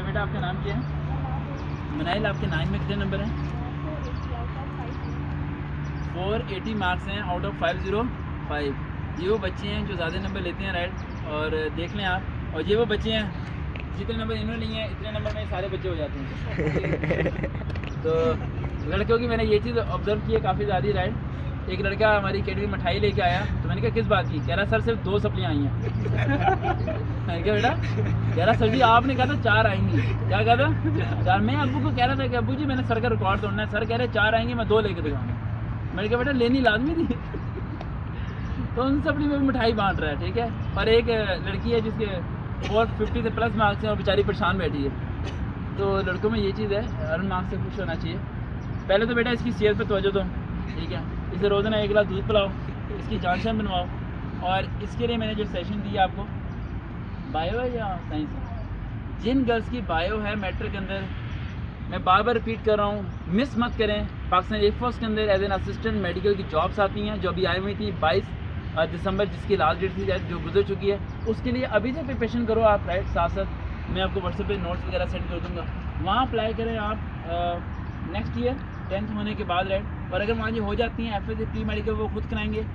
बेटा आपका नाम क्या है? मनाइल, आपके 9 में कितने नंबर हैं? 480 मार्क्स हैं आउट ऑफ 505। ये वो बच्चे हैं जो ज़्यादा नंबर लेते हैं, राइट। और देख लें आप, और ये वो बच्चे हैं जितने नंबर इन्होंने लिए हैं इतने नंबर में सारे बच्चे हो जाते हैं। तो लड़कियों की मैंने ये चीज़ ऑब्जर्व की है काफ़ी ज़्यादा, राइट। एक लड़का हमारी अकेडमी मिठाई लेके आया, तो मैंने कहा किस बात की? कह रहा सर सिर्फ 2 सप्लियाँ आई हैं। मैंने कहा बेटा, कह रहा सर जी आपने कहा था 4 आएंगी। क्या कहा था? 4। मैं अब्बू को कह रहा था कि अब्बू जी मैंने सर का रिकॉर्ड तोड़ना है। सर कह रहे 4 आएंगे, मैं 2 लेके दिखाऊंगा। मैंने कहा बेटा लेनी लाजमी थी। तो उन सप्ली में भी मिठाई बांट रहा है, ठीक है। और एक लड़की है जिसके 450 से प्लस मार्क्स हैं और बेचारी परेशान बैठी है। तो लड़कों में ये चीज़ है, हर मार्क्स से खुश होना चाहिए। पहले तो बेटा इसकी सेहत पर तवज्जो दो, ठीक है। इसे रोज़ाना 1 गिलास दूध पिलाओ, इसकी जांचें बनवाओ। और इसके लिए मैंने जो सेशन दिया आपको, बायो है या साइंस है? जिन गर्ल्स की बायो है मैट्रिक के अंदर, मैं बार बार रिपीट कर रहा हूँ, मिस मत करें। पाकिस्तान एयरफोर्स के अंदर एज एन असिस्टेंट मेडिकल की जॉब्स आती हैं, जो अभी आई हुई थी 22 दिसंबर, जिसकी लास्ट डेट थी जो गुजर चुकी है। उसके लिए अभी से प्रिपरेशन करो आप, राइट। साथ साथ मैं आपको व्हाट्सएप पे नोट्स वगैरह सेंड कर दूँगा, वहाँ अप्लाई करें आप नेक्स्ट ईयर 10th होने के बाद, राइट। और अगर वहाँ जो हो जाती हैं FSA प्री मेडिकल वो खुद कराएंगे,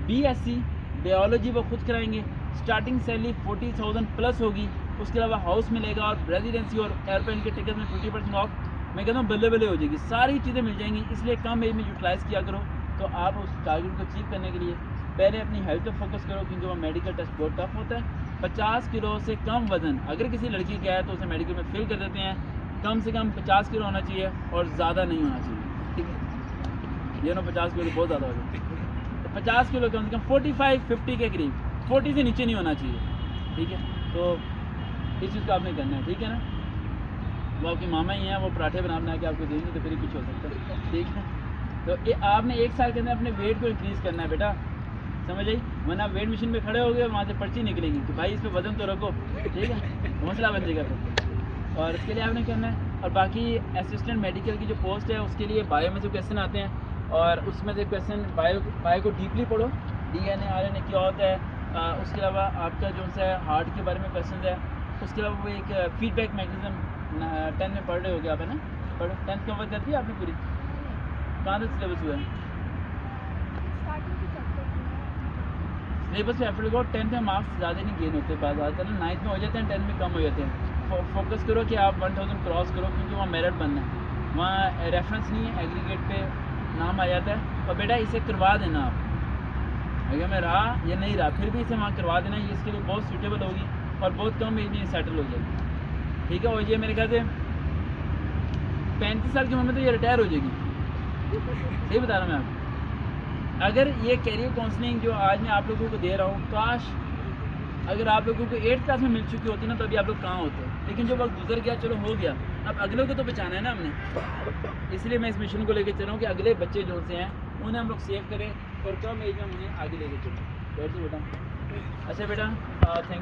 BSc बायोलॉजी वो खुद कराएंगे। स्टार्टिंग सैलरी 40,000 प्लस होगी। उसके अलावा हाउस मिलेगा और रेजिडेंसी और एयरप्लेन के टिकट में 50% ऑफ। मैं कहता हूँ बल्ले बल्ले हो जाएगी, सारी चीज़ें मिल जाएंगी। इसलिए कम एज में यूटिलाइज़ किया करो। तो आप उस टारगेट को अचीव करने के लिए पहले अपनी हेल्थ पर फोकस करो, क्योंकि वो मेडिकल टेस्ट बहुत टफ होता है। 50 किलो से कम वज़न अगर किसी लड़की का है तो उसे मेडिकल में फिल कर देते हैं। कम से कम 50 किलो होना चाहिए और ज़्यादा नहीं होना चाहिए, ठीक है। ये ना 50 किलो बहुत ज़्यादा हो जाए, तो 50 किलो कम से कम 45-50 के करीब, 40 से नीचे नहीं होना चाहिए, ठीक है। तो इस चीज़ को आपने करना है, ठीक है ना। वो आपकी मामा ही हैं, वो पराठे बना के आपको देंगे तो फिर ही कुछ हो सकता है, ठीक है। तो ये आपने 1 साल के अंदर अपने वेट को इंक्रीज़ करना है बेटा, समझ आई। वरना आप वेट मशीन पे खड़े हो गए, वहाँ से पर्ची निकलेगी कि भाई इस पर वजन तो रखो, ठीक है, मसला बन जाएगा फिर। और इसके लिए आपने करना है। और बाकी असिस्टेंट मेडिकल की जो पोस्ट है उसके लिए बायो में से क्वेश्चन आते हैं, और उसमें से क्वेश्चन बायो को डीपली पढ़ो, DNA RNA क्या होता है। उसके अलावा आपका जो सा हार्ट के बारे में क्वेश्चन है। उसके अलावा वो एक फीडबैक मैकेनिज्म 10 में पढ़ रहे हो गया आप, है ना। पढ़ो, 10th कवर कर दिया आपने पूरी? कहाँ तक सिलेबस हुआ है? सिलेबस पे एफर्ट करो। 10th में मार्क्स ज़्यादा नहीं गेन होते, बाद ज़्यादातर ना 9th में हो जाते हैं, 10th में कम हो जाते हैं। फोकस करो कि आप 1000 क्रॉस करो, क्योंकि वहाँ मेरिट बनना है, वहाँ रेफरेंस नहीं है, एग्रीगेट पे नाम आ जाता है। और बेटा इसे करवा देना आप, अगर मैं रहा या नहीं रहा फिर भी इसे वहाँ करवा देना, ये इसके लिए बहुत सूटेबल होगी और बहुत कम एज में सेटल हो जाएगी, ठीक है। और ये मेरे ख्याल से 35 साल की उम्र में तो ये रिटायर हो जाएगी, सही बता रहा हूँ मैं आपको। अगर ये कैरियर काउंसलिंग जो आज मैं आप लोगों को दे रहा हूँ, काश अगर आप लोगों को 8th क्लास में मिल चुकी होती ना तो अभी आप लोग कहाँ होते। लेकिन जो वक्त गुजर गया, चलो हो गया, अब अगले को तो बचाना है ना हमने। इसलिए मैं इस मिशन को लेकर चल रहा हूँ कि अगले बच्चे जो से हैं उन्हें हम लोग सेव करें और कम एज में उन्हें आगे लेके चलें। बैठ जाओ बेटा। अच्छा बेटा, थैंक यू।